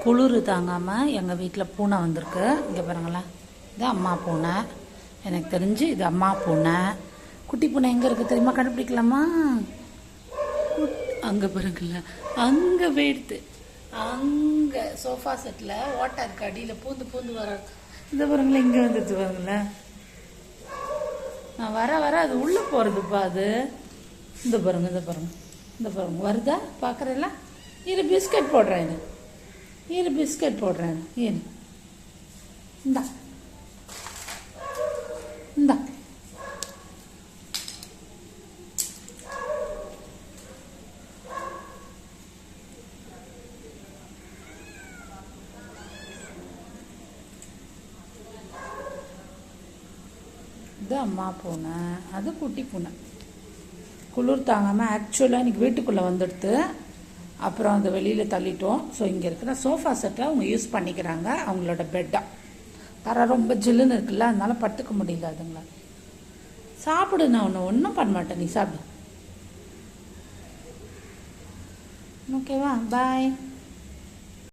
குளிர் தாங்காமல் எங்கள் வீட்டில் பூனை வந்திருக்கு. இங்கே பாருங்களேன், இது அம்மா பூனை. எனக்கு தெரிஞ்சு இது அம்மா பூனை. குட்டி பூனை எங்கே இருக்குது தெரியுமா? கண்டுபிடிக்கலாமா? அங்கே பாருங்கள, அங்கே போயிடுது. அங்கே சோஃபா செட்டில் ஓட்டருக்கு அடியில் பூந்து பூந்து வர. இந்த பாருங்களேன், இங்கே வந்துடுது பாருங்களேன். நான் வர அது உள்ளே போகிறதுப்பா அது. இந்த பாருங்க, இந்த பாருங்க, இந்த பாருங்க வருதா பார்க்குறேல்ல. இரு பிஸ்கட் போடுறேன், இரு பிஸ்கட் போடுறேன். இரு இந்தா இந்தா. இது அம்மா பூனை, அது குட்டி பூனை. குளிர் தாங்காமல் ஆக்சுவலாக இன்றைக்கி வீட்டுக்குள்ளே வந்துடுது. அப்புறம் அந்த வெளியில் தள்ளிட்டோம். ஸோ இங்கே இருக்கிற சோஃபா செட்டை அவங்க யூஸ் பண்ணிக்கிறாங்க அவங்களோட பெட்டாக. தர ரொம்ப ஜில்லுன்னு இருக்குல்ல, அதனால படுத்துக்க முடியல அதுங்களா. சாப்பிடு, நான் ஒன்றும் பண்ண மாட்டேன், நீ சாப்பிடு. ஓகேவா? பாய்.